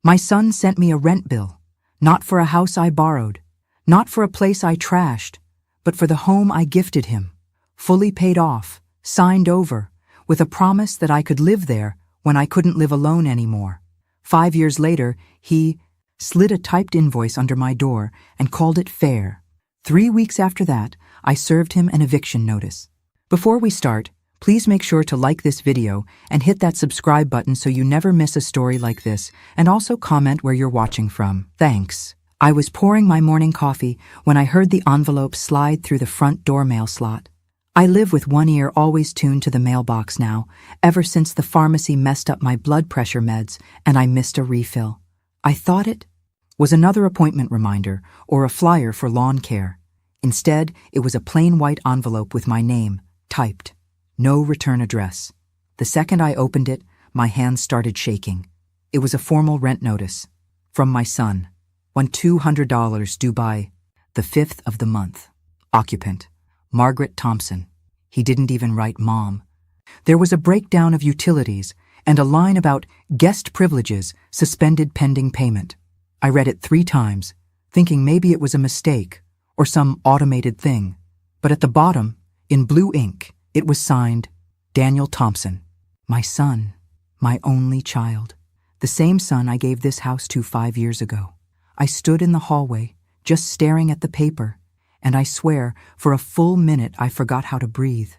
My son sent me a rent bill, not for a house I borrowed, not for a place I trashed, but for the home I gifted him, fully paid off, signed over, with a promise that I could live there when I couldn't live alone anymore. 5 years later, he slid a typed invoice under my door and called it fair. 3 weeks after that, I served him an eviction notice. Before we start, please make sure to like this video and hit that subscribe button so you never miss a story like this, and also comment where you're watching from. Thanks. I was pouring my morning coffee when I heard the envelope slide through the front door mail slot. I live with one ear always tuned to the mailbox now, ever since the pharmacy messed up my blood pressure meds and I missed a refill. I thought it was another appointment reminder or a flyer for lawn care. Instead, it was a plain white envelope with my name, typed. No return address. The second I opened it, my hands started shaking. It was a formal rent notice. From my son. $200 due by the 5th of the month. Occupant. Margaret Thompson. He didn't even write Mom. There was a breakdown of utilities and a line about guest privileges suspended pending payment. I read it 3 times, thinking maybe it was a mistake or some automated thing. But at the bottom, in blue ink, it was signed, Daniel Thompson. My son, my only child. The same son I gave this house to 5 years ago. I stood in the hallway, just staring at the paper, and I swear, for a full minute I forgot how to breathe.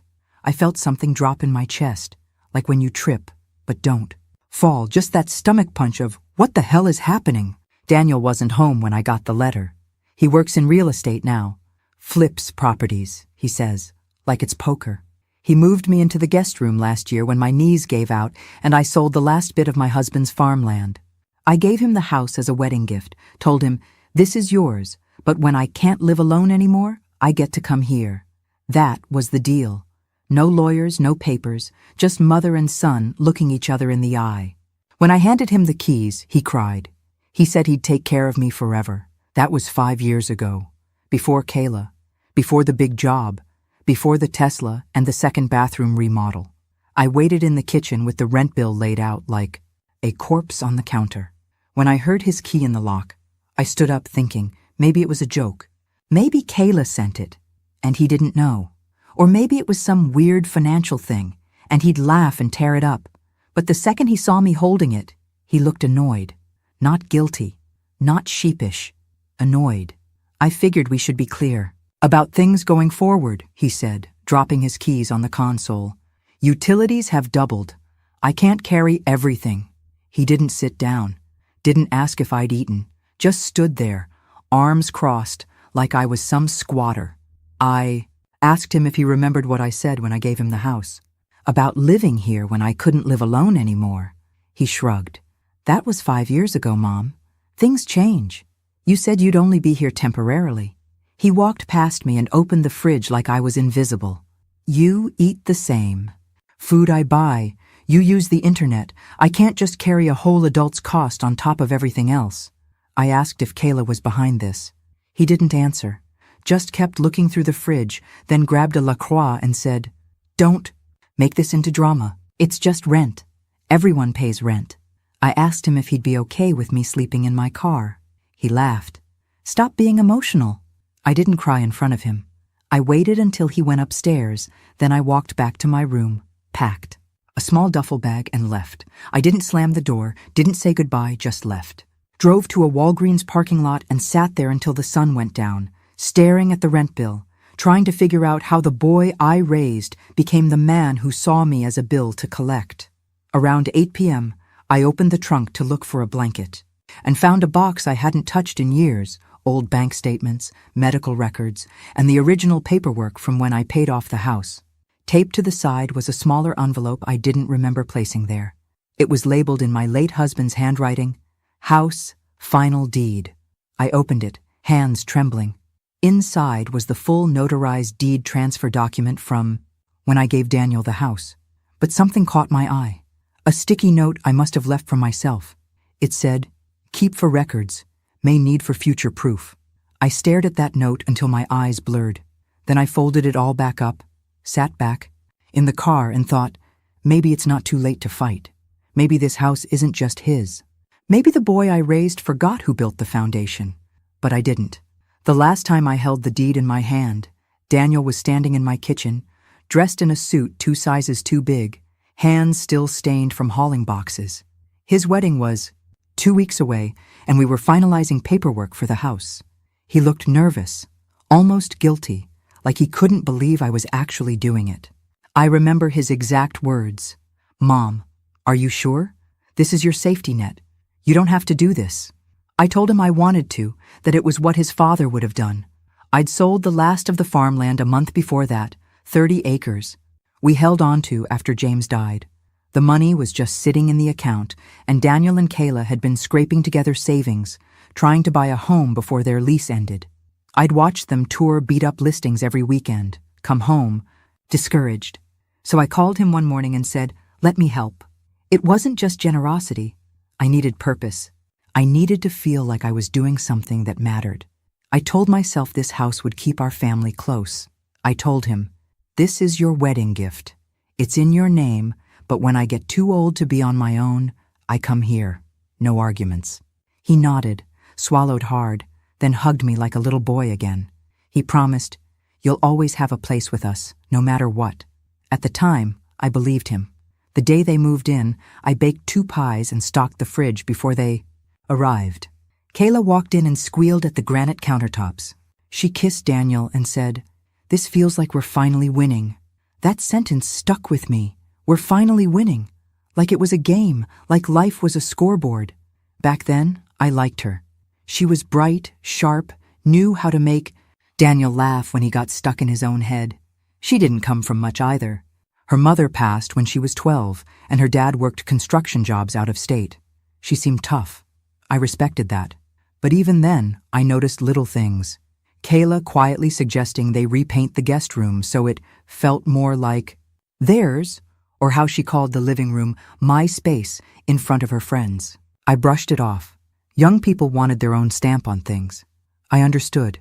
I felt something drop in my chest, like when you trip, but don't. Fall, just that stomach punch of, what the hell is happening? Daniel wasn't home when I got the letter. He works in real estate now. Flips properties, he says, like it's poker. He moved me into the guest room last year when my knees gave out and I sold the last bit of my husband's farmland. I gave him the house as a wedding gift, told him, this is yours, but when I can't live alone anymore, I get to come here. That was the deal. No lawyers, no papers, just mother and son looking each other in the eye. When I handed him the keys, he cried. He said he'd take care of me forever. That was 5 years ago. Before Kayla, before the big job, before the Tesla and the second bathroom remodel. I waited in the kitchen with the rent bill laid out like a corpse on the counter. When I heard his key in the lock, I stood up thinking maybe it was a joke. Maybe Kayla sent it, and he didn't know. Or maybe it was some weird financial thing, and he'd laugh and tear it up. But the second he saw me holding it, he looked annoyed. Not guilty, not sheepish, annoyed. I figured we should be clear. About things going forward, he said, dropping his keys on the console. Utilities have doubled. I can't carry everything. He didn't sit down, didn't ask if I'd eaten, just stood there, arms crossed, like I was some squatter. I asked him if he remembered what I said when I gave him the house. About living here when I couldn't live alone anymore. He shrugged. That was 5 years ago, Mom. Things change. You said you'd only be here temporarily. He walked past me and opened the fridge like I was invisible. You eat the same. Food I buy. You use the internet. I can't just carry a whole adult's cost on top of everything else. I asked if Kayla was behind this. He didn't answer, just kept looking through the fridge, then grabbed a LaCroix and said, Don't make this into drama. It's just rent. Everyone pays rent. I asked him if he'd be okay with me sleeping in my car. He laughed. Stop being emotional. I didn't cry in front of him. I waited until he went upstairs, then I walked back to my room, packed. A small duffel bag and left. I didn't slam the door, didn't say goodbye, just left. Drove to a Walgreens parking lot and sat there until the sun went down, staring at the rent bill, trying to figure out how the boy I raised became the man who saw me as a bill to collect. Around 8 p.m., I opened the trunk to look for a blanket and found a box I hadn't touched in years, old bank statements, medical records, and the original paperwork from when I paid off the house. Taped to the side was a smaller envelope I didn't remember placing there. It was labeled in my late husband's handwriting, House, Final Deed. I opened it, hands trembling. Inside was the full notarized deed transfer document from when I gave Daniel the house. But something caught my eye. A sticky note I must have left for myself. It said, Keep for records, may need for future proof. I stared at that note until my eyes blurred. Then I folded it all back up, sat back, in the car and thought, maybe it's not too late to fight. Maybe this house isn't just his. Maybe the boy I raised forgot who built the foundation. But I didn't. The last time I held the deed in my hand, Daniel was standing in my kitchen, dressed in a suit 2 sizes too big, hands still stained from hauling boxes. His wedding was 2 weeks away, and we were finalizing paperwork for the house. He looked nervous, almost guilty, like he couldn't believe I was actually doing it. I remember his exact words. "Mom, are you sure? This is your safety net. You don't have to do this." I told him I wanted to, that it was what his father would have done. I'd sold the last of the farmland a month before that, 30 acres. We held on to after James died. The money was just sitting in the account, and Daniel and Kayla had been scraping together savings, trying to buy a home before their lease ended. I'd watched them tour beat-up listings every weekend, come home, discouraged. So I called him one morning and said, "Let me help." It wasn't just generosity. I needed purpose. I needed to feel like I was doing something that mattered. I told myself this house would keep our family close. I told him, "This is your wedding gift. It's in your name, but when I get too old to be on my own, I come here. No arguments." He nodded, swallowed hard, then hugged me like a little boy again. He promised, "You'll always have a place with us, no matter what." At the time, I believed him. The day they moved in, I baked 2 pies and stocked the fridge before they arrived. Kayla walked in and squealed at the granite countertops. She kissed Daniel and said, "This feels like we're finally winning." That sentence stuck with me. We're finally winning. Like it was a game, like life was a scoreboard. Back then, I liked her. She was bright, sharp, knew how to make Daniel laugh when he got stuck in his own head. She didn't come from much either. Her mother passed when she was 12, and her dad worked construction jobs out of state. She seemed tough. I respected that. But even then, I noticed little things. Kayla quietly suggesting they repaint the guest room so it felt more like theirs, or how she called the living room my space in front of her friends. I brushed it off. Young people wanted their own stamp on things. I understood.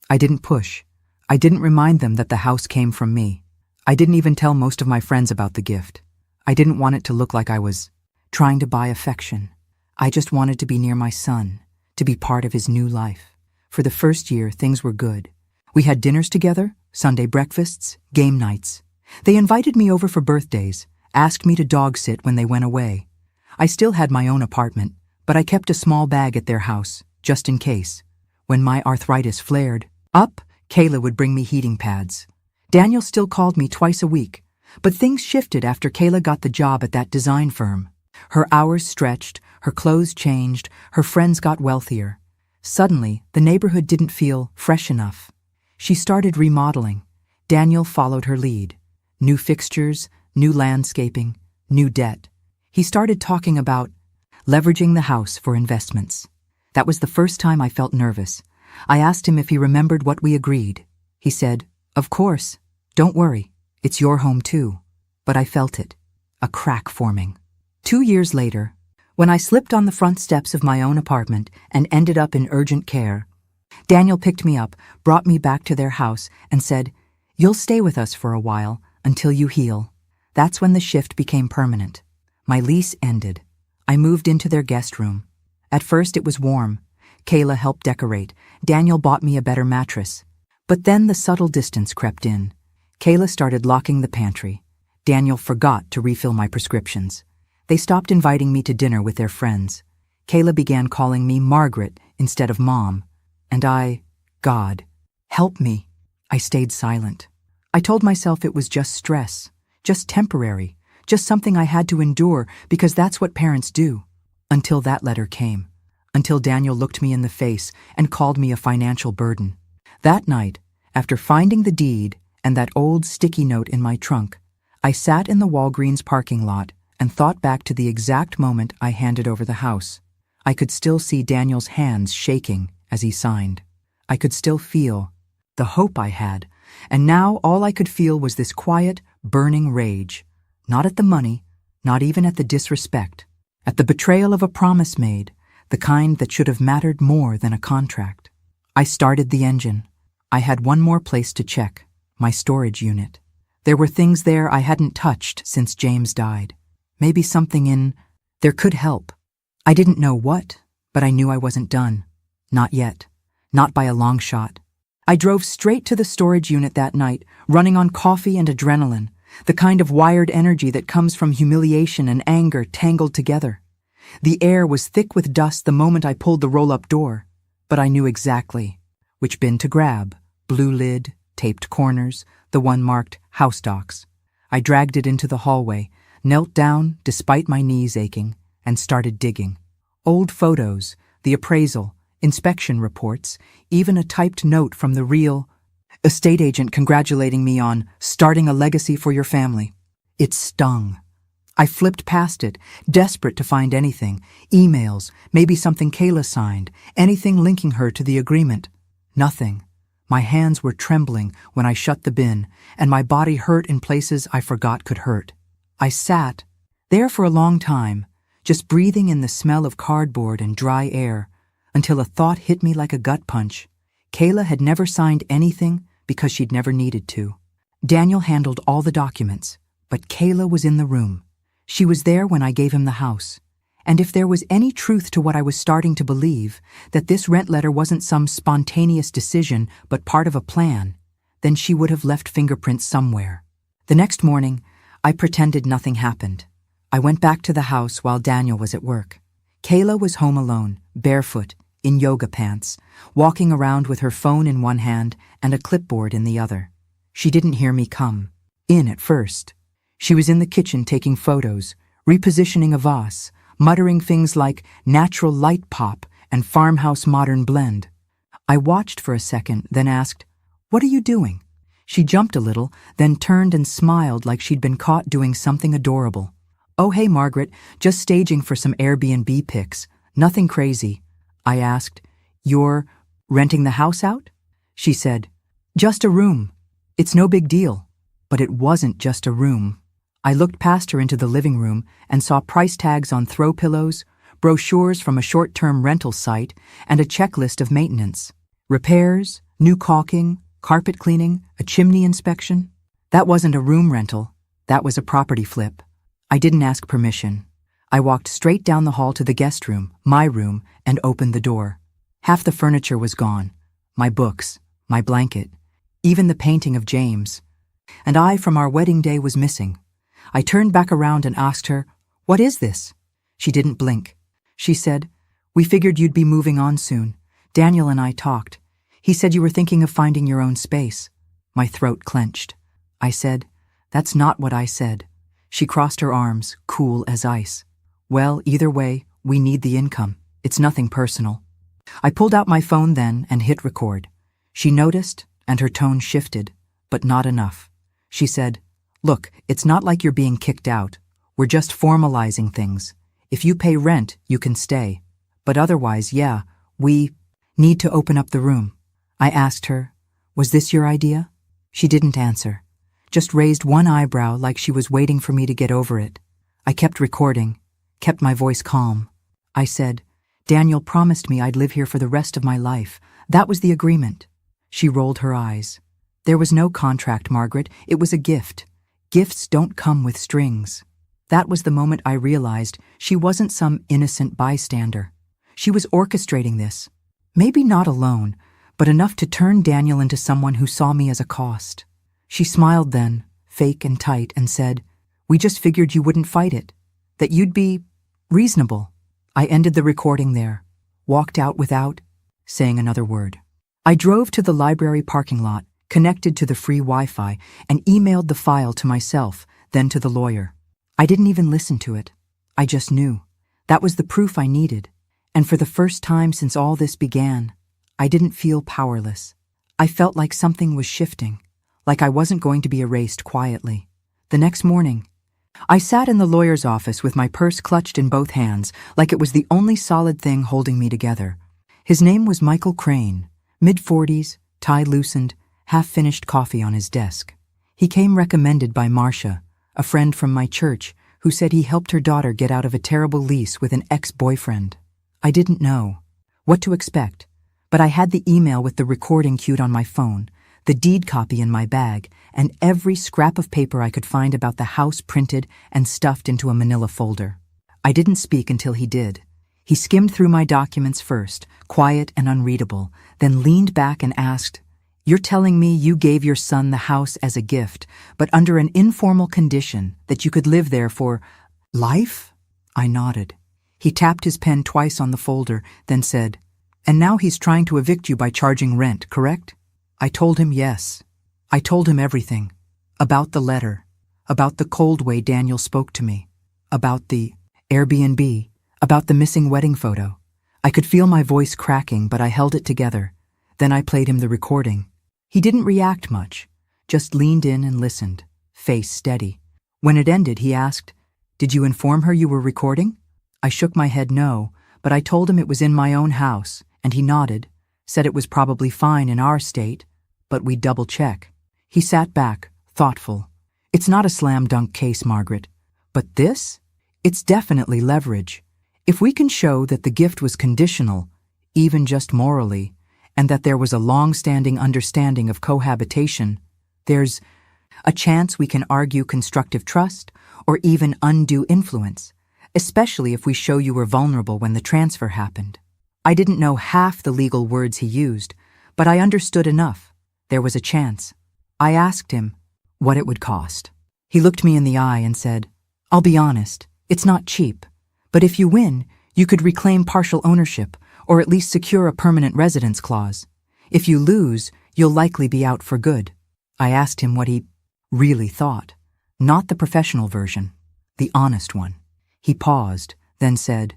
I didn't push. I didn't remind them that the house came from me. I didn't even tell most of my friends about the gift. I didn't want it to look like I was trying to buy affection. I just wanted to be near my son, to be part of his new life. For the first year, things were good. We had dinners together, Sunday breakfasts, game nights. They invited me over for birthdays, asked me to dog sit when they went away. I still had my own apartment, but I kept a small bag at their house, just in case. When my arthritis flared up, Kayla would bring me heating pads. Daniel still called me twice a week, but things shifted after Kayla got the job at that design firm. Her hours stretched, her clothes changed, her friends got wealthier. Suddenly, the neighborhood didn't feel fresh enough. She started remodeling. Daniel followed her lead. New fixtures, new landscaping, new debt. He started talking about leveraging the house for investments. That was the first time I felt nervous. I asked him if he remembered what we agreed. He said, "Of course. Don't worry. It's your home too." But I felt it. A crack forming. 2 years later, when I slipped on the front steps of my own apartment and ended up in urgent care, Daniel picked me up, brought me back to their house, and said, "You'll stay with us for a while, until you heal." That's when the shift became permanent. My lease ended. I moved into their guest room. At first it was warm. Kayla helped decorate. Daniel bought me a better mattress. But then the subtle distance crept in. Kayla started locking the pantry. Daniel forgot to refill my prescriptions. They stopped inviting me to dinner with their friends. Kayla began calling me Margaret instead of Mom. And God, help me. I stayed silent. I told myself it was just stress, just temporary, just something I had to endure because that's what parents do. Until that letter came. Until Daniel looked me in the face and called me a financial burden. That night, after finding the deed and that old sticky note in my trunk, I sat in the Walgreens parking lot and thought back to the exact moment I handed over the house. I could still see Daniel's hands shaking as he signed. I could still feel the hope I had, and now all I could feel was this quiet, burning rage. Not at the money, not even at the disrespect, at the betrayal of a promise made, the kind that should have mattered more than a contract. I started the engine. I had one more place to check, my storage unit. There were things there I hadn't touched since James died. Maybe something in there could help. I didn't know what, but I knew I wasn't done. Not yet. Not by a long shot. I drove straight to the storage unit that night, running on coffee and adrenaline, the kind of wired energy that comes from humiliation and anger tangled together. The air was thick with dust the moment I pulled the roll-up door, but I knew exactly which bin to grab: blue lid, taped corners, the one marked House Docs. I dragged it into the hallway, knelt down despite my knees aching, and started digging. Old photos, the appraisal, inspection reports, even a typed note from the real estate agent congratulating me on starting a legacy for your family. It stung. I flipped past it, desperate to find anything: emails, maybe something Kayla signed, anything linking her to the agreement. Nothing. My hands were trembling when I shut the bin, and my body hurt in places I forgot could hurt. I sat there for a long time, just breathing in the smell of cardboard and dry air, until a thought hit me like a gut punch. Kayla had never signed anything because she'd never needed to. Daniel handled all the documents, but Kayla was in the room. She was there when I gave him the house. And if there was any truth to what I was starting to believe, that this rent letter wasn't some spontaneous decision but part of a plan, then she would have left fingerprints somewhere. The next morning, I pretended nothing happened. I went back to the house while Daniel was at work. Kayla was home alone, barefoot, in yoga pants, walking around with her phone in one hand and a clipboard in the other. She didn't hear me come in at first. She was in the kitchen taking photos, repositioning a vase, muttering things like natural light pop and farmhouse modern blend. I watched for a second, then asked, "What are you doing?" She jumped a little, then turned and smiled like she'd been caught doing something adorable. "Oh, hey, Margaret, just staging for some Airbnb pics. Nothing crazy." I asked, "You're renting the house out?" She said, "Just a room. It's no big deal." But it wasn't just a room. I looked past her into the living room and saw price tags on throw pillows, brochures from a short-term rental site, and a checklist of maintenance. Repairs, new caulking, carpet cleaning, a chimney inspection. That wasn't a room rental. That was a property flip. I didn't ask permission. I walked straight down the hall to the guest room, my room, and opened the door. Half the furniture was gone. My books, my blanket, even the painting of James. And I, from our wedding day, was missing. I turned back around and asked her, "What is this?" She didn't blink. She said, "We figured you'd be moving on soon. Daniel and I talked. He said you were thinking of finding your own space." My throat clenched. I said, "That's not what I said." She crossed her arms, cool as ice. "Well, either way, we need the income. It's nothing personal." I pulled out my phone then and hit record. She noticed, and her tone shifted, but not enough. She said, "Look, it's not like you're being kicked out. We're just formalizing things. If you pay rent, you can stay. But otherwise, yeah, we need to open up the room." I asked her, "Was this your idea?" She didn't answer, just raised one eyebrow like she was waiting for me to get over it. I kept recording, kept my voice calm. I said, "Daniel promised me I'd live here for the rest of my life. That was the agreement." She rolled her eyes. "There was no contract, Margaret. It was a gift. Gifts don't come with strings." That was the moment I realized she wasn't some innocent bystander. She was orchestrating this. Maybe not alone, but enough to turn Daniel into someone who saw me as a cost. She smiled then, fake and tight, and said, "We just figured you wouldn't fight it, that you'd be reasonable." I ended the recording there, walked out without saying another word. I drove to the library parking lot, connected to the free Wi-Fi, and emailed the file to myself, then to the lawyer. I didn't even listen to it. I just knew. That was the proof I needed. And for the first time since all this began, I didn't feel powerless. I felt like something was shifting, like I wasn't going to be erased quietly. The next morning, I sat in the lawyer's office with my purse clutched in both hands, like it was the only solid thing holding me together. His name was Michael Crane, mid-40s, tie loosened, half-finished coffee on his desk. He came recommended by Marcia, a friend from my church, who said he helped her daughter get out of a terrible lease with an ex-boyfriend. I didn't know what to expect, but I had the email with the recording queued on my phone, the deed copy in my bag, and every scrap of paper I could find about the house printed and stuffed into a manila folder. I didn't speak until he did. He skimmed through my documents first, quiet and unreadable, then leaned back and asked, "You're telling me you gave your son the house as a gift, but under an informal condition that you could live there for life?" I nodded. He tapped his pen twice on the folder, then said, "And now he's trying to evict you by charging rent, correct?" I told him yes. I told him everything. About the letter. About the cold way Daniel spoke to me. About the Airbnb. About the missing wedding photo. I could feel my voice cracking, but I held it together. Then I played him the recording. He didn't react much, just leaned in and listened, face steady. When it ended, he asked, "Did you inform her you were recording?" I shook my head no, but I told him it was in my own house, and he nodded, said it was probably fine in our state, but we'd double-check. He sat back, thoughtful. "It's not a slam-dunk case, Margaret. But this? It's definitely leverage. If we can show that the gift was conditional, even just morally, and that there was a long-standing understanding of cohabitation, there's a chance we can argue constructive trust or even undue influence, especially if we show you were vulnerable when the transfer happened." I didn't know half the legal words he used, but I understood enough. There was a chance. I asked him what it would cost. He looked me in the eye and said, "I'll be honest, it's not cheap. But if you win, you could reclaim partial ownership or at least secure a permanent residence clause. If you lose, you'll likely be out for good." I asked him what he really thought, not the professional version, the honest one. He paused, then said,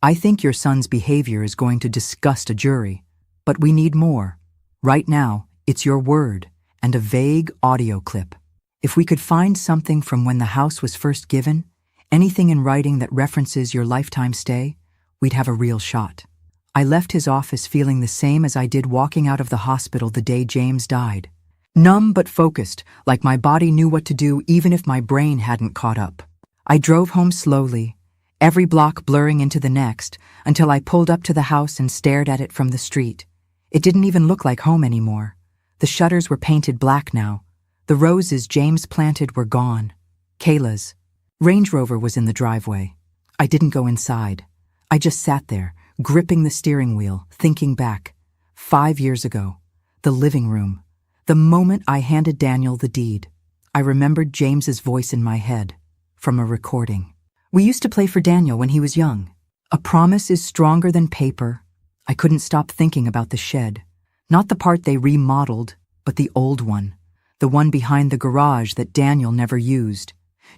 "I think your son's behavior is going to disgust a jury, but we need more. Right now, it's your word and a vague audio clip. If we could find something from when the house was first given, anything in writing that references your lifetime stay, we'd have a real shot." I left his office feeling the same as I did walking out of the hospital the day James died. Numb but focused, like my body knew what to do even if my brain hadn't caught up. I drove home slowly, every block blurring into the next, until I pulled up to the house and stared at it from the street. It didn't even look like home anymore. The shutters were painted black now. The roses James planted were gone. Kayla's Range Rover was in the driveway. I didn't go inside. I just sat there, gripping the steering wheel, thinking back. 5 years ago. The living room. The moment I handed Daniel the deed. I remembered James's voice in my head, from a recording. "We used to play for Daniel when he was young. A promise is stronger than paper." I couldn't stop thinking about the shed. Not the part they remodeled, but the old one. The one behind the garage that Daniel never used.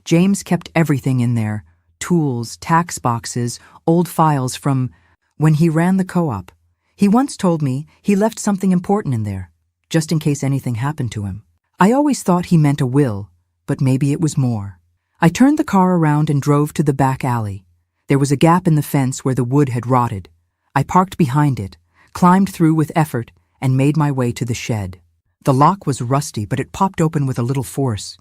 James kept everything in there. Tools, tax boxes, old files from when he ran the co-op. He once told me he left something important in there, just in case anything happened to him. I always thought he meant a will, but maybe it was more. I turned the car around and drove to the back alley. There was a gap in the fence where the wood had rotted. I parked behind it, climbed through with effort, and made my way to the shed. The lock was rusty, but it popped open with a little force.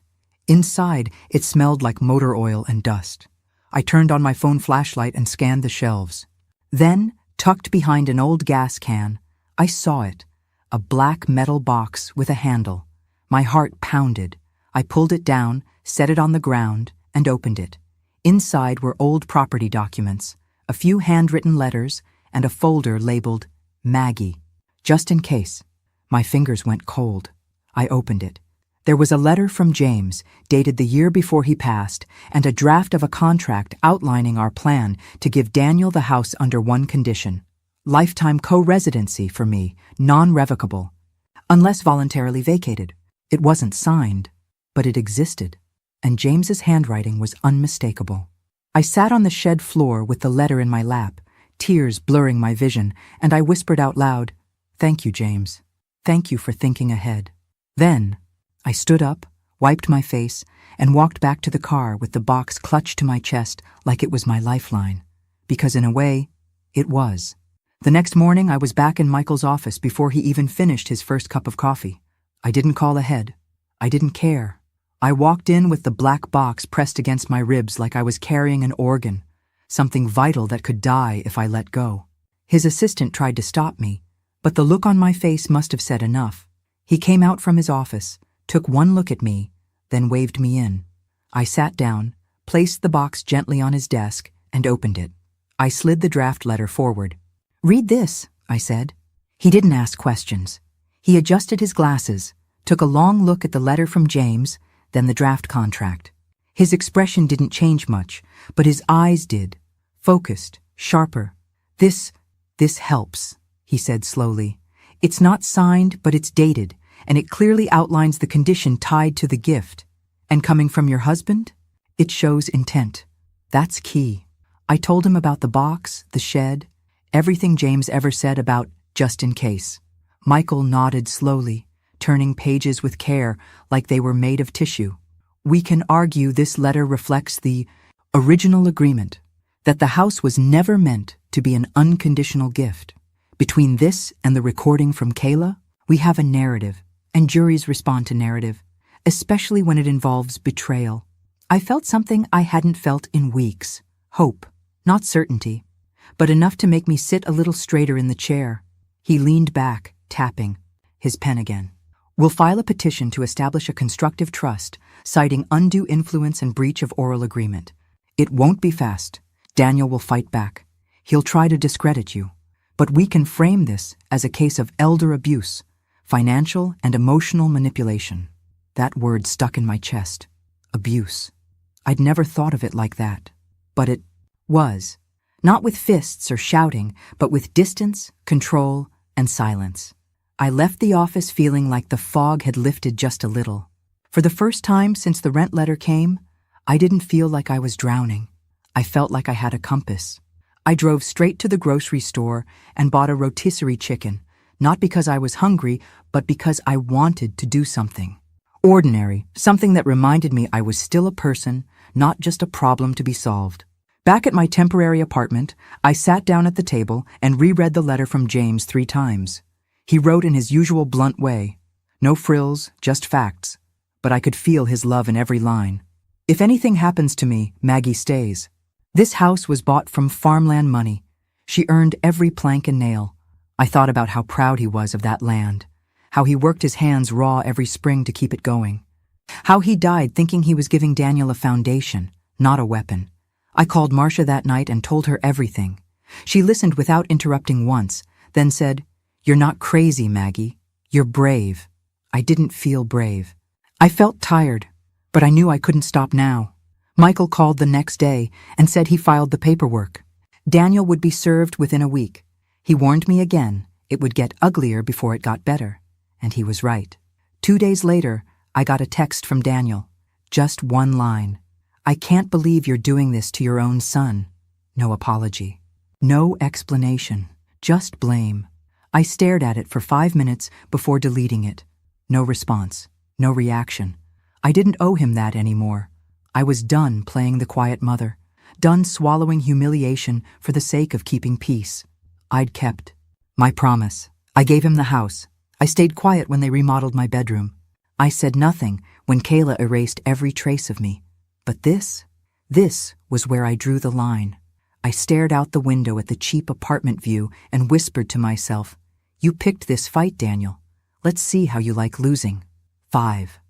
Inside, it smelled like motor oil and dust. I turned on my phone flashlight and scanned the shelves. Then, tucked behind an old gas can, I saw it, a black metal box with a handle. My heart pounded. I pulled it down, set it on the ground, and opened it. Inside were old property documents, a few handwritten letters, and a folder labeled Maggie, just in case. My fingers went cold. I opened it. There was a letter from James, dated the year before he passed, and a draft of a contract outlining our plan to give Daniel the house under one condition. Lifetime co-residency for me, non-revocable. Unless voluntarily vacated. It wasn't signed, but it existed, and James's handwriting was unmistakable. I sat on the shed floor with the letter in my lap, tears blurring my vision, and I whispered out loud, "Thank you, James. Thank you for thinking ahead." Then, I stood up, wiped my face, and walked back to the car with the box clutched to my chest like it was my lifeline. Because in a way, it was. The next morning, I was back in Michael's office before he even finished his first cup of coffee. I didn't call ahead. I didn't care. I walked in with the black box pressed against my ribs like I was carrying an organ, something vital that could die if I let go. His assistant tried to stop me, but the look on my face must have said enough. He came out from his office, took one look at me, then waved me in. I sat down, placed the box gently on his desk, and opened it. I slid the draft letter forward. "Read this," I said. He didn't ask questions. He adjusted his glasses, took a long look at the letter from James, then the draft contract. His expression didn't change much, but his eyes did. Focused, sharper. This helps," he said slowly. "It's not signed, but it's dated, and it clearly outlines the condition tied to the gift. And coming from your husband? It shows intent. That's key." I told him about the box, the shed, everything James ever said about just in case. Michael nodded slowly, turning pages with care like they were made of tissue. "We can argue this letter reflects the original agreement, that the house was never meant to be an unconditional gift. Between this and the recording from Kayla, we have a narrative, and juries respond to narrative, especially when it involves betrayal." I felt something I hadn't felt in weeks. Hope, not certainty, but enough to make me sit a little straighter in the chair. He leaned back, tapping, his pen again. "We'll file a petition to establish a constructive trust, citing undue influence and breach of oral agreement. It won't be fast. Daniel will fight back. He'll try to discredit you. But we can frame this as a case of elder abuse, financial and emotional manipulation." That word stuck in my chest. Abuse. I'd never thought of it like that. But it was. Not with fists or shouting, but with distance, control, and silence. I left the office feeling like the fog had lifted just a little. For the first time since the rent letter came, I didn't feel like I was drowning. I felt like I had a compass. I drove straight to the grocery store and bought a rotisserie chicken, not because I was hungry, but because I wanted to do something. Ordinary, something that reminded me I was still a person, not just a problem to be solved. Back at my temporary apartment, I sat down at the table and reread the letter from James 3 times. He wrote in his usual blunt way. No frills, just facts. But I could feel his love in every line. "If anything happens to me, Maggie stays. This house was bought from farmland money. She earned every plank and nail." I thought about how proud he was of that land, how he worked his hands raw every spring to keep it going, how he died thinking he was giving Daniel a foundation, not a weapon. I called Marcia that night and told her everything. She listened without interrupting once, then said, "You're not crazy, Maggie. You're brave." I didn't feel brave. I felt tired, but I knew I couldn't stop now. Michael called the next day and said he filed the paperwork. Daniel would be served within a week. He warned me again it would get uglier before it got better. And he was right. 2 days later, I got a text from Daniel. Just one line. "I can't believe you're doing this to your own son." No apology. No explanation. Just blame. I stared at it for 5 minutes before deleting it. No response. No reaction. I didn't owe him that anymore. I was done playing the quiet mother. Done swallowing humiliation for the sake of keeping peace. I'd kept my promise. I gave him the house. I stayed quiet when they remodeled my bedroom. I said nothing when Kayla erased every trace of me. But this was where I drew the line. I stared out the window at the cheap apartment view and whispered to myself, "You picked this fight, Daniel. Let's see how you like losing." 5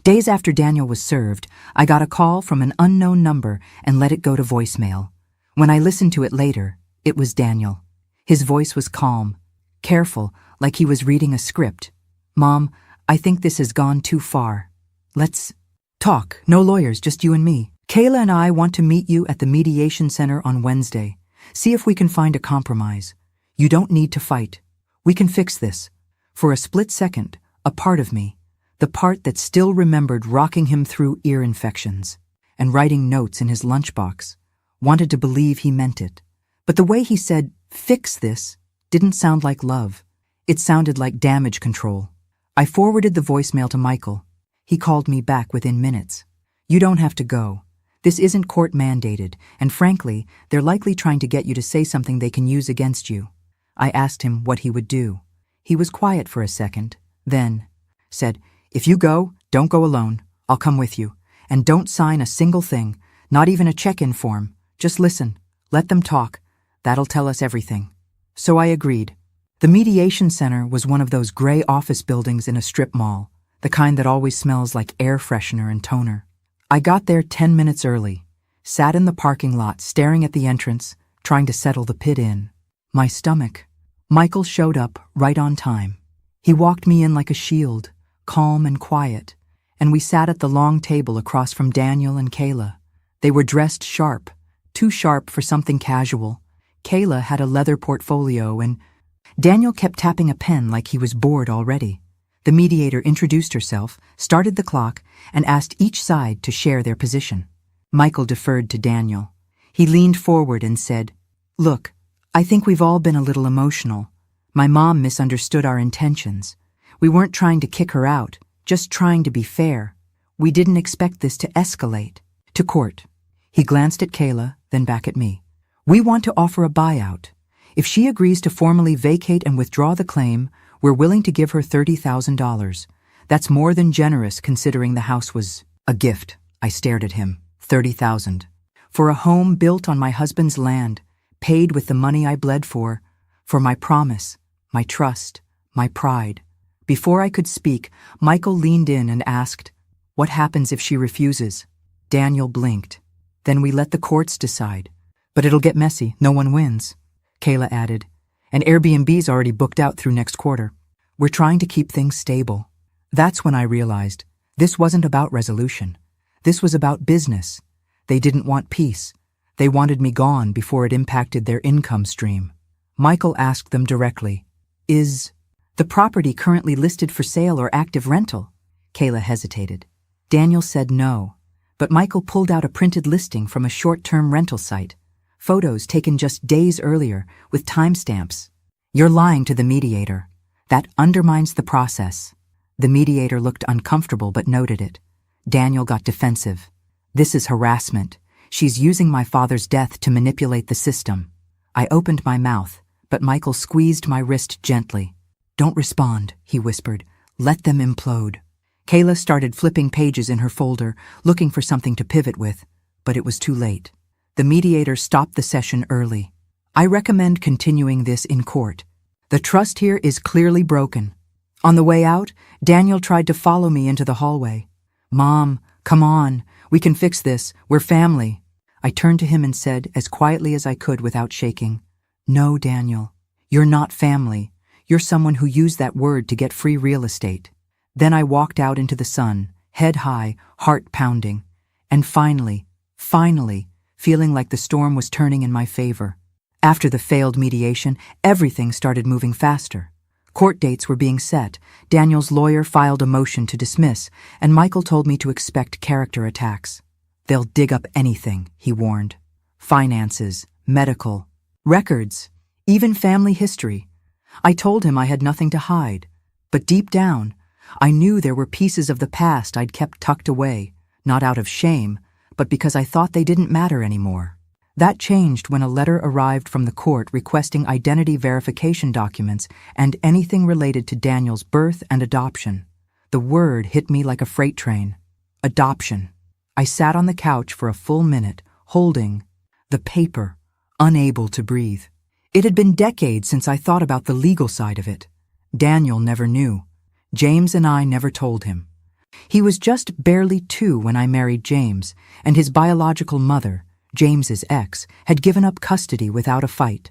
days after Daniel was served, I got a call from an unknown number and let it go to voicemail. When I listened to it later, it was Daniel. His voice was calm, careful, like he was reading a script. "Mom, I think this has gone too far. Let's talk. No lawyers, just you and me. Kayla and I want to meet you at the mediation center on Wednesday. See if we can find a compromise. You don't need to fight. We can fix this." For a split second, a part of me, the part that still remembered rocking him through ear infections and writing notes in his lunchbox, wanted to believe he meant it. But the way he said, "Fix this," didn't sound like love. It sounded like damage control. I forwarded the voicemail to Michael. He called me back within minutes. "You don't have to go. This isn't court mandated, and frankly, they're likely trying to get you to say something they can use against you." I asked him what he would do. He was quiet for a second, then said, "If you go, don't go alone. I'll come with you. And don't sign a single thing, not even a check-in form. Just listen. Let them talk. That'll tell us everything." So I agreed. The mediation center was one of those gray office buildings in a strip mall, the kind that always smells like air freshener and toner. I got there 10 minutes early, sat in the parking lot staring at the entrance, trying to settle the pit in. My stomach. Michael showed up right on time. He walked me in like a shield, calm and quiet, and we sat at the long table across from Daniel and Kayla. They were dressed sharp, too sharp for something casual. Kayla had a leather portfolio and Daniel kept tapping a pen like he was bored already. The mediator introduced herself, started the clock, and asked each side to share their position. Michael deferred to Daniel. He leaned forward and said, "Look, I think we've all been a little emotional. My mom misunderstood our intentions. We weren't trying to kick her out, just trying to be fair. We didn't expect this to escalate. To court." He glanced at Kayla, then back at me. "We want to offer a buyout. If she agrees to formally vacate and withdraw the claim, we're willing to give her $30,000. That's more than generous considering the house was a gift." I stared at him. $30,000. For a home built on my husband's land, paid with the money I bled for my promise, my trust, my pride. Before I could speak, Michael leaned in and asked, "What happens if she refuses?" Daniel blinked. "Then we let the courts decide. But it'll get messy, no one wins." Kayla added, "And Airbnb's already booked out through next quarter. We're trying to keep things stable." That's when I realized this wasn't about resolution. This was about business. They didn't want peace. They wanted me gone before it impacted their income stream. Michael asked them directly, "Is the property currently listed for sale or active rental?" Kayla hesitated. Daniel said no, but Michael pulled out a printed listing from a short-term rental site. Photos taken just days earlier with timestamps. "You're lying to the mediator. That undermines the process." The mediator looked uncomfortable but noted it. Daniel got defensive. "This is harassment. She's using my father's death to manipulate the system." I opened my mouth, but Michael squeezed my wrist gently. "Don't respond," he whispered. "Let them implode." Kayla started flipping pages in her folder, looking for something to pivot with, but it was too late. The mediator stopped the session early. "I recommend continuing this in court. The trust here is clearly broken." On the way out, Daniel tried to follow me into the hallway. "Mom, come on. We can fix this. We're family." I turned to him and said, as quietly as I could without shaking, "No, Daniel. You're not family. You're someone who used that word to get free real estate." Then I walked out into the sun, head high, heart pounding, and finally, feeling like the storm was turning in my favor. After the failed mediation, everything started moving faster. Court dates were being set, Daniel's lawyer filed a motion to dismiss, and Michael told me to expect character attacks. "They'll dig up anything," he warned. "Finances, medical, records, even family history." I told him I had nothing to hide, but deep down, I knew there were pieces of the past I'd kept tucked away, not out of shame, but because I thought they didn't matter anymore. That changed when a letter arrived from the court requesting identity verification documents and anything related to Daniel's birth and adoption. The word hit me like a freight train. Adoption. I sat on the couch for a full minute, holding the paper, unable to breathe. It had been decades since I thought about the legal side of it. Daniel never knew. James and I never told him. He was just barely 2 when I married James, and his biological mother, James's ex, had given up custody without a fight.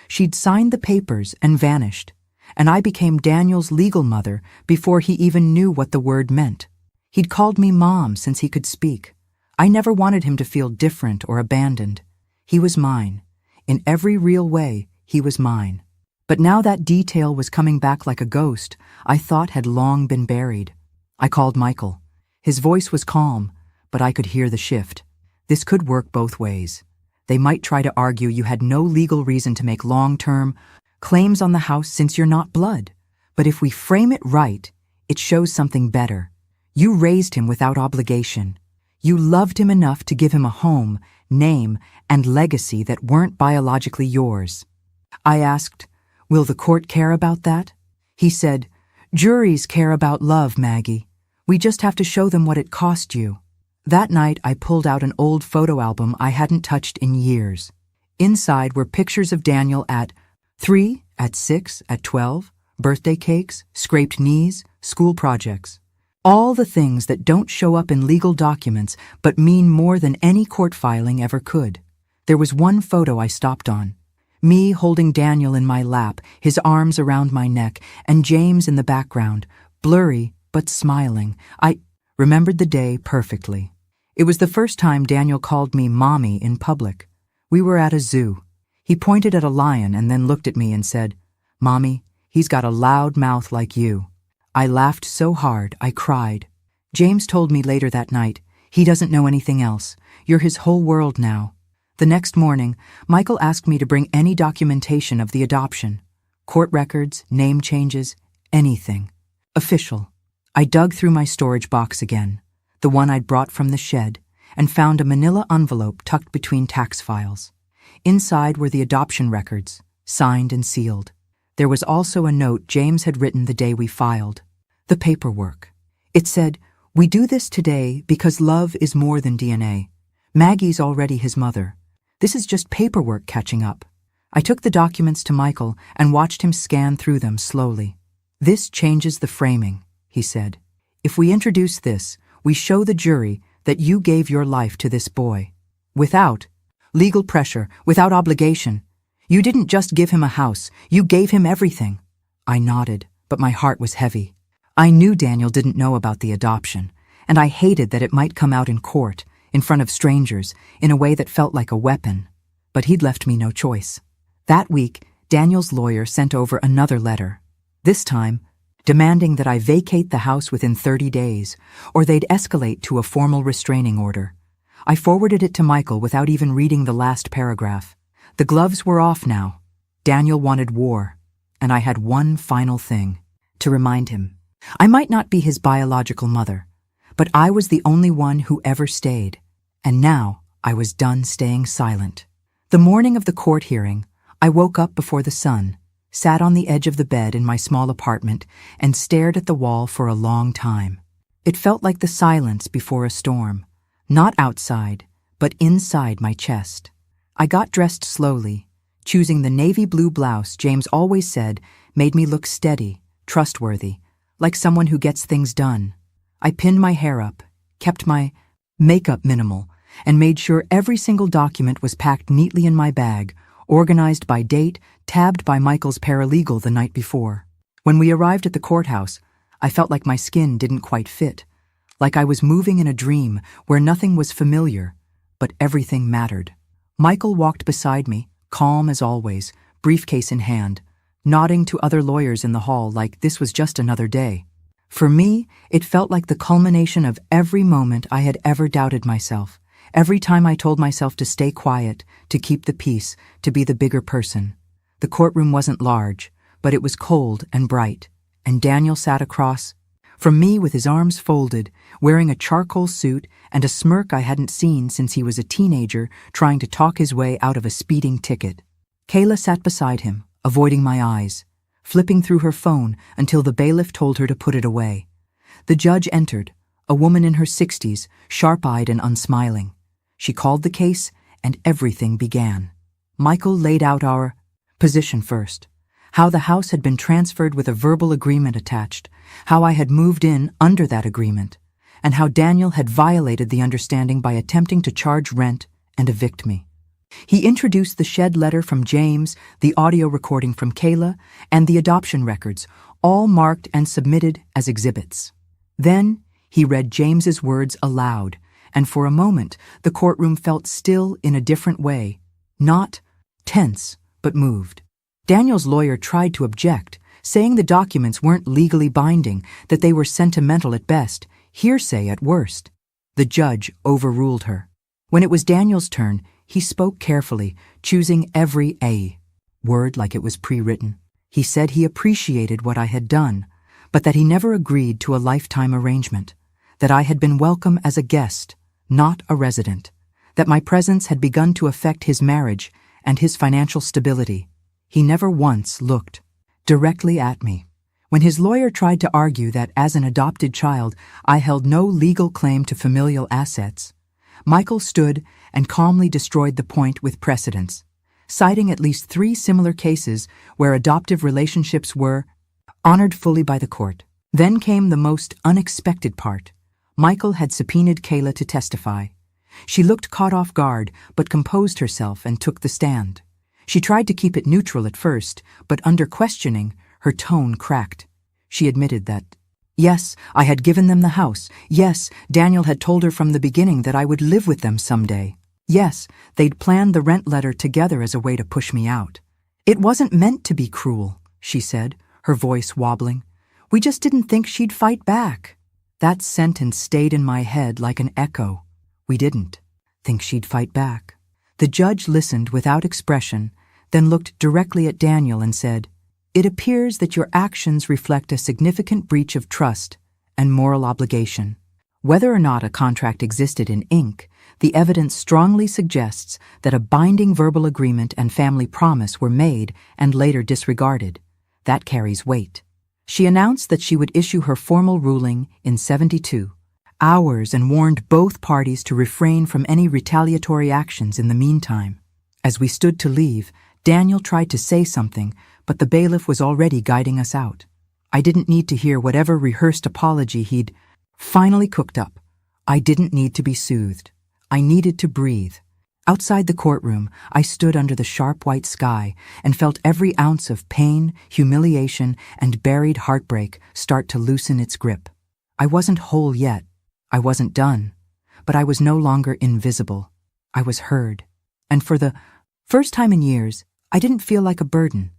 She'd signed the papers and vanished, and I became Daniel's legal mother before he even knew what the word meant. He'd called me Mom since he could speak. I never wanted him to feel different or abandoned. He was mine. In every real way, he was mine. But now that detail was coming back like a ghost I thought had long been buried. I called Michael. His voice was calm, but I could hear the shift. This could work both ways. They might try to argue you had no legal reason to make long-term claims on the house since you're not blood. But if we frame it right, it shows something better. You raised him without obligation. You loved him enough to give him a home, name, and legacy that weren't biologically yours. I asked, "Will the court care about that?" He said, "Juries care about love, Maggie. We just have to show them what it cost you." That night, I pulled out an old photo album I hadn't touched in years. Inside were pictures of Daniel at 3, at 6, at 12, birthday cakes, scraped knees, school projects. All the things that don't show up in legal documents but mean more than any court filing ever could. There was one photo I stopped on. Me holding Daniel in my lap, his arms around my neck, and James in the background, blurry but smiling. I remembered the day perfectly. It was the first time Daniel called me Mommy in public. We were at a zoo. He pointed at a lion and then looked at me and said, "Mommy, he's got a loud mouth like you." I laughed so hard, I cried. James told me later that night, "He doesn't know anything else. You're his whole world now." The next morning, Michael asked me to bring any documentation of the adoption. Court records, name changes, anything. Official. I dug through my storage box again, the one I'd brought from the shed, and found a manila envelope tucked between tax files. Inside were the adoption records, signed and sealed. There was also a note James had written the day we filed. The paperwork. It said, "We do this today because love is more than DNA. Maggie's already his mother. This is just paperwork catching up." I took the documents to Michael and watched him scan through them slowly. "This changes the framing," he said. "If we introduce this, we show the jury that you gave your life to this boy. Without legal pressure, without obligation. You didn't just give him a house, you gave him everything." I nodded, but my heart was heavy. I knew Daniel didn't know about the adoption, and I hated that it might come out in court, in front of strangers, in a way that felt like a weapon. But he'd left me no choice. That week, Daniel's lawyer sent over another letter, this time demanding that I vacate the house within 30 days, or they'd escalate to a formal restraining order. I forwarded it to Michael without even reading the last paragraph. The gloves were off now. Daniel wanted war, and I had one final thing to remind him. I might not be his biological mother, but I was the only one who ever stayed, and now I was done staying silent. The morning of the court hearing, I woke up before the sun, sat on the edge of the bed in my small apartment, and stared at the wall for a long time. It felt like the silence before a storm, not outside, but inside my chest. I got dressed slowly, choosing the navy blue blouse James always said made me look steady, trustworthy, like someone who gets things done. I pinned my hair up, kept my makeup minimal, and made sure every single document was packed neatly in my bag, organized by date, tabbed by Michael's paralegal the night before. When we arrived at the courthouse, I felt like my skin didn't quite fit, like I was moving in a dream where nothing was familiar, but everything mattered. Michael walked beside me, calm as always, briefcase in hand, nodding to other lawyers in the hall like this was just another day. For me, it felt like the culmination of every moment I had ever doubted myself, every time I told myself to stay quiet, to keep the peace, to be the bigger person. The courtroom wasn't large, but it was cold and bright, and Daniel sat across from me with his arms folded, wearing a charcoal suit and a smirk I hadn't seen since he was a teenager trying to talk his way out of a speeding ticket. Kayla sat beside him, avoiding my eyes, flipping through her phone until the bailiff told her to put it away. The judge entered, a woman in her 60s, sharp-eyed and unsmiling. She called the case, and everything began. Michael laid out our position first, how the house had been transferred with a verbal agreement attached, how I had moved in under that agreement, and how Daniel had violated the understanding by attempting to charge rent and evict me. He introduced the shed letter from James, the audio recording from Kayla, and the adoption records, all marked and submitted as exhibits. Then he read James's words aloud, and for a moment the courtroom felt still in a different way, not tense, but moved. Daniel's lawyer tried to object, saying the documents weren't legally binding, that they were sentimental at best, hearsay at worst. The judge overruled her. When it was Daniel's turn, he spoke carefully, choosing every A word like it was pre-written. He said he appreciated what I had done, but that he never agreed to a lifetime arrangement, that I had been welcome as a guest, not a resident, that my presence had begun to affect his marriage and his financial stability. He never once looked directly at me. When his lawyer tried to argue that as an adopted child I held no legal claim to familial assets, Michael stood and calmly destroyed the point with precedents, citing at least 3 similar cases where adoptive relationships were honored fully by the court. Then came the most unexpected part. Michael had subpoenaed Kayla to testify. She looked caught off guard, but composed herself and took the stand. She tried to keep it neutral at first, but under questioning, her tone cracked. She admitted that, yes, I had given them the house. Yes, Daniel had told her from the beginning that I would live with them someday. Yes, they'd planned the rent letter together as a way to push me out. It wasn't meant to be cruel, she said, her voice wobbling. We just didn't think she'd fight back. That sentence stayed in my head like an echo. We didn't think she'd fight back. The judge listened without expression, then looked directly at Daniel and said, "It appears that your actions reflect a significant breach of trust and moral obligation. Whether or not a contract existed in ink, the evidence strongly suggests that a binding verbal agreement and family promise were made and later disregarded. That carries weight." She announced that she would issue her formal ruling in 72 hours and warned both parties to refrain from any retaliatory actions in the meantime. As we stood to leave, Daniel tried to say something, but the bailiff was already guiding us out. I didn't need to hear whatever rehearsed apology he'd finally cooked up. I didn't need to be soothed. I needed to breathe. Outside the courtroom, I stood under the sharp white sky and felt every ounce of pain, humiliation, and buried heartbreak start to loosen its grip. I wasn't whole yet. I wasn't done. But I was no longer invisible. I was heard. And for the first time in years, I didn't feel like a burden.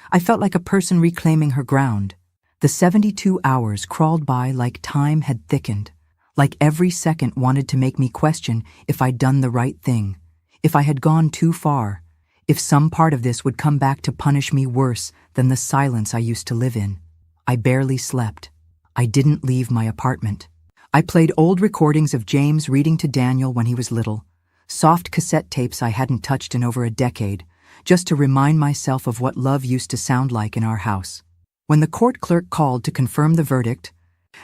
I felt like a person reclaiming her ground. The 72 hours crawled by like time had thickened, like every second wanted to make me question if I'd done the right thing, if I had gone too far, if some part of this would come back to punish me worse than the silence I used to live in. I barely slept. I didn't leave my apartment. I played old recordings of James reading to Daniel when he was little, soft cassette tapes I hadn't touched in over a decade, just to remind myself of what love used to sound like in our house. When the court clerk called to confirm the verdict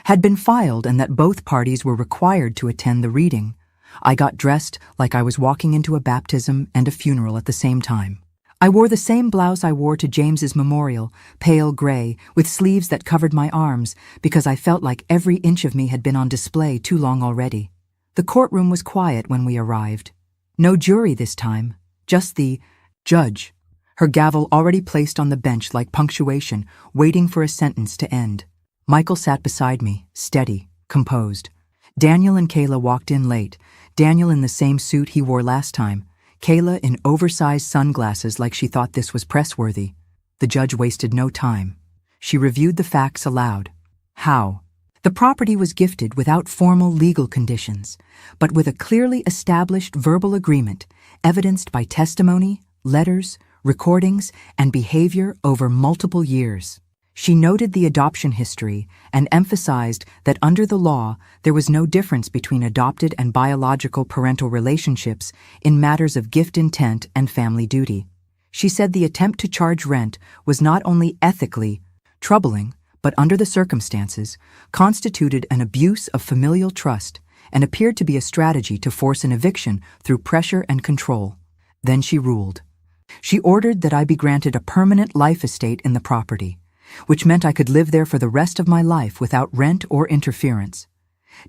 had been filed and that both parties were required to attend the reading, I got dressed like I was walking into a baptism and a funeral at the same time. I wore the same blouse I wore to James's memorial, pale gray, with sleeves that covered my arms, because I felt like every inch of me had been on display too long already. The courtroom was quiet when we arrived. No jury this time, just the judge, her gavel already placed on the bench like punctuation, waiting for a sentence to end. Michael sat beside me, steady, composed. Daniel and Kayla walked in late, Daniel in the same suit he wore last time, Kayla in oversized sunglasses like she thought this was press-worthy. The judge wasted no time. She reviewed the facts aloud. How? The property was gifted without formal legal conditions, but with a clearly established verbal agreement, evidenced by testimony, letters, recordings, and behavior over multiple years. She noted the adoption history and emphasized that under the law, there was no difference between adopted and biological parental relationships in matters of gift intent and family duty. She said the attempt to charge rent was not only ethically troubling, but under the circumstances, constituted an abuse of familial trust and appeared to be a strategy to force an eviction through pressure and control. Then she ruled. She ordered that I be granted a permanent life estate in the property, which meant I could live there for the rest of my life without rent or interference.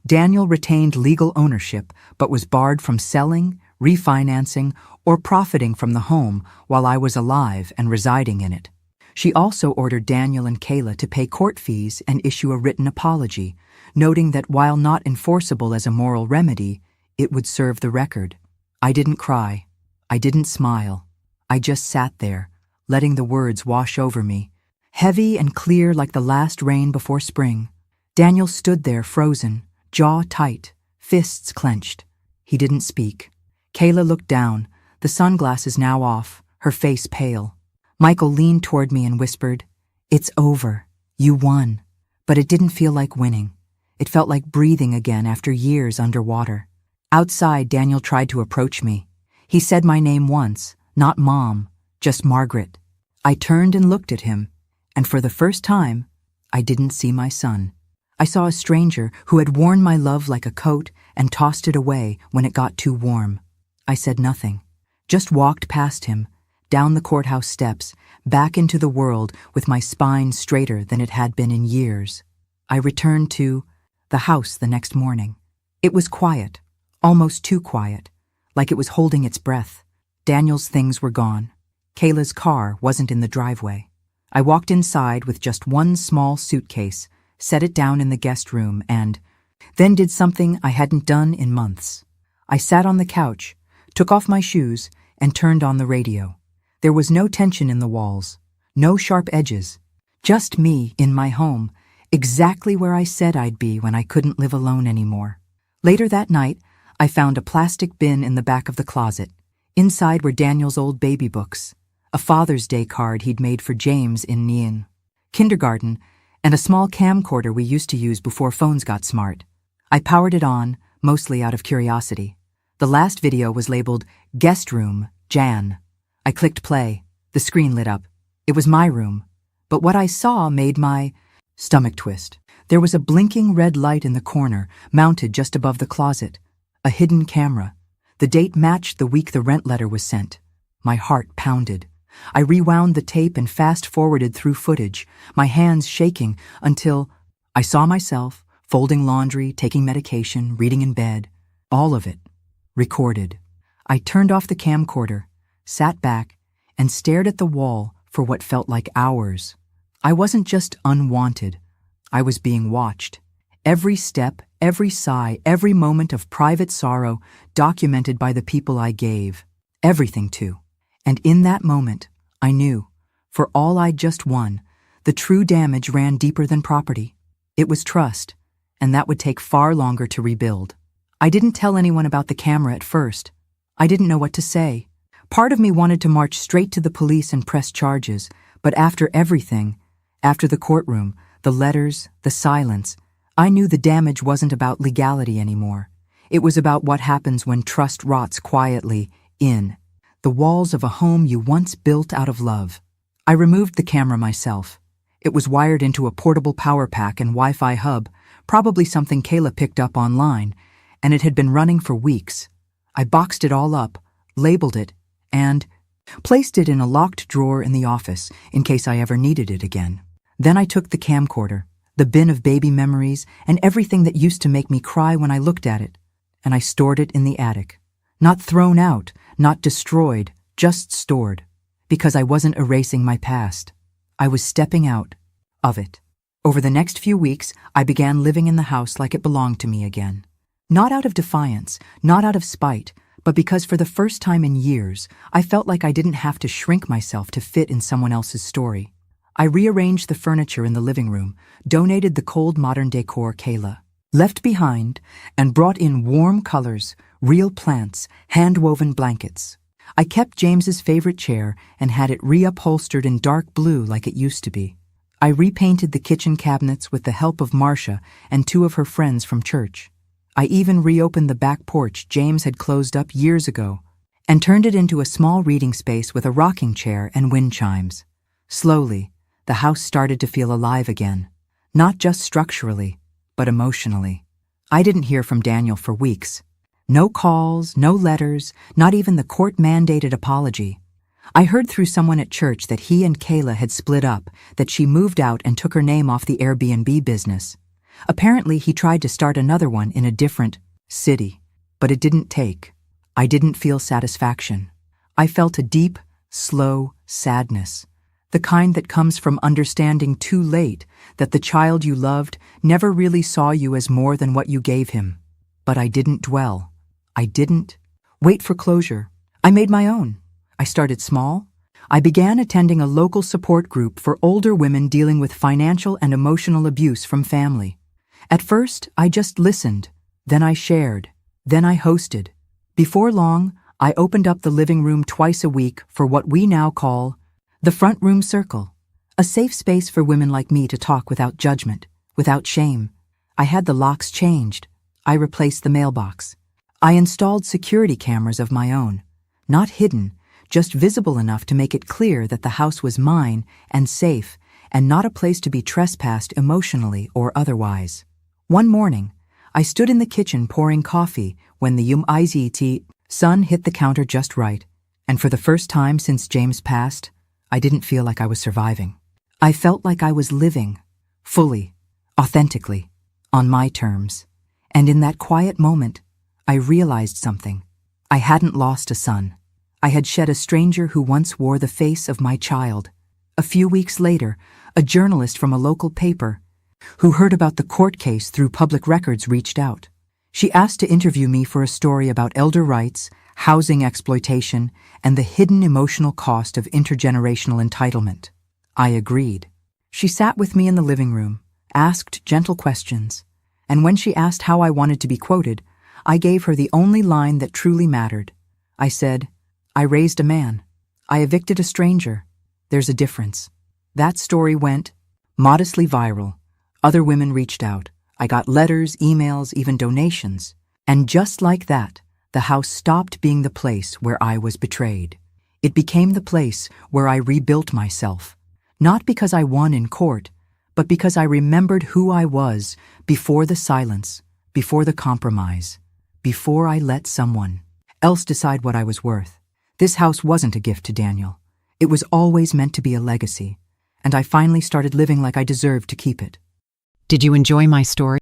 Daniel retained legal ownership, but was barred from selling, refinancing, or profiting from the home while I was alive and residing in it. She also ordered Daniel and Kayla to pay court fees and issue a written apology, noting that while not enforceable as a moral remedy, it would serve the record. I didn't cry. I didn't smile. I just sat there, letting the words wash over me, heavy and clear like the last rain before spring. Daniel stood there frozen, jaw tight, fists clenched. He didn't speak. Kayla looked down, the sunglasses now off, her face pale. Michael leaned toward me and whispered, "It's over. You won." But it didn't feel like winning. It felt like breathing again after years underwater. Outside, Daniel tried to approach me. He said my name once, not Mom, just Margaret. I turned and looked at him, and for the first time, I didn't see my son. I saw a stranger who had worn my love like a coat and tossed it away when it got too warm. I said nothing, just walked past him, down the courthouse steps, back into the world with my spine straighter than it had been in years. I returned to the house the next morning. It was quiet, almost too quiet, like it was holding its breath. Daniel's things were gone. Kayla's car wasn't in the driveway. I walked inside with just one small suitcase, set it down in the guest room, and then did something I hadn't done in months. I sat on the couch, took off my shoes, and turned on the radio. There was no tension in the walls, no sharp edges, just me in my home, exactly where I said I'd be when I couldn't live alone anymore. Later that night, I found a plastic bin in the back of the closet. Inside were Daniel's old baby books, a Father's Day card he'd made for James in Nien kindergarten, and a small camcorder we used to use before phones got smart. I powered it on, mostly out of curiosity. The last video was labeled Guest Room, Jan. I clicked play. The screen lit up. It was my room. But what I saw made my stomach twist. There was a blinking red light in the corner, mounted just above the closet. A hidden camera. The date matched the week the rent letter was sent. My heart pounded. I rewound the tape and fast-forwarded through footage, my hands shaking, until I saw myself, folding laundry, taking medication, reading in bed. All of it. Recorded. I turned off the camcorder, sat back, and stared at the wall for what felt like hours. I wasn't just unwanted. I was being watched. Every step, every sigh, every moment of private sorrow documented by the people I gave. Everything to. And in that moment, I knew, for all I'd just won, the true damage ran deeper than property. It was trust, and that would take far longer to rebuild. I didn't tell anyone about the camera at first. I didn't know what to say. Part of me wanted to march straight to the police and press charges, but after everything, after the courtroom, the letters, the silence, I knew the damage wasn't about legality anymore. It was about what happens when trust rots quietly in the walls of a home you once built out of love. I removed the camera myself. It was wired into a portable power pack and Wi-Fi hub, probably something Kayla picked up online, and it had been running for weeks. I boxed it all up, labeled it, and placed it in a locked drawer in the office in case I ever needed it again. Then I took the camcorder, the bin of baby memories, and everything that used to make me cry when I looked at it, and I stored it in the attic. Not thrown out, not destroyed, just stored, because I wasn't erasing my past. I was stepping out of it. Over the next few weeks, I began living in the house like it belonged to me again. Not out of defiance, not out of spite, but because for the first time in years, I felt like I didn't have to shrink myself to fit in someone else's story. I rearranged the furniture in the living room, donated the cold modern decor Kayla left behind, and brought in warm colors, real plants, hand-woven blankets. I kept James's favorite chair and had it reupholstered in dark blue like it used to be. I repainted the kitchen cabinets with the help of Marcia and two of her friends from church. I even reopened the back porch James had closed up years ago and turned it into a small reading space with a rocking chair and wind chimes. Slowly, the house started to feel alive again, not just structurally, but emotionally. I didn't hear from Daniel for weeks. No calls, no letters, not even the court-mandated apology. I heard through someone at church that he and Kayla had split up, that she moved out and took her name off the Airbnb business. Apparently, he tried to start another one in a different city, but it didn't take. I didn't feel satisfaction. I felt a deep, slow sadness, the kind that comes from understanding too late that the child you loved never really saw you as more than what you gave him. But I didn't dwell. I didn't wait for closure. I made my own. I started small. I began attending a local support group for older women dealing with financial and emotional abuse from family. At first, I just listened. Then I shared. Then I hosted. Before long, I opened up the living room twice a week for what we now call the front room circle, a safe space for women like me to talk without judgment, without shame. I had the locks changed. I replaced the mailbox. I installed security cameras of my own, not hidden, just visible enough to make it clear that the house was mine and safe and not a place to be trespassed emotionally or otherwise. One morning, I stood in the kitchen pouring coffee when the sun hit the counter just right, and for the first time since James passed, I didn't feel like I was surviving. I felt like I was living, fully, authentically, on my terms. And in that quiet moment, I realized something. I hadn't lost a son. I had shed a stranger who once wore the face of my child. A few weeks later, a journalist from a local paper, who heard about the court case through public records, reached out. She asked to interview me for a story about elder rights, housing exploitation, and the hidden emotional cost of intergenerational entitlement. I agreed. She sat with me in the living room, asked gentle questions, and when she asked how I wanted to be quoted, I gave her the only line that truly mattered. I said, "I raised a man. I evicted a stranger. There's a difference." That story went modestly viral. Other women reached out. I got letters, emails, even donations. And just like that, the house stopped being the place where I was betrayed. It became the place where I rebuilt myself. Not because I won in court, but because I remembered who I was before the silence, before the compromise, before I let someone else decide what I was worth. This house wasn't a gift to Daniel. It was always meant to be a legacy, and I finally started living like I deserved to keep it. Did you enjoy my story?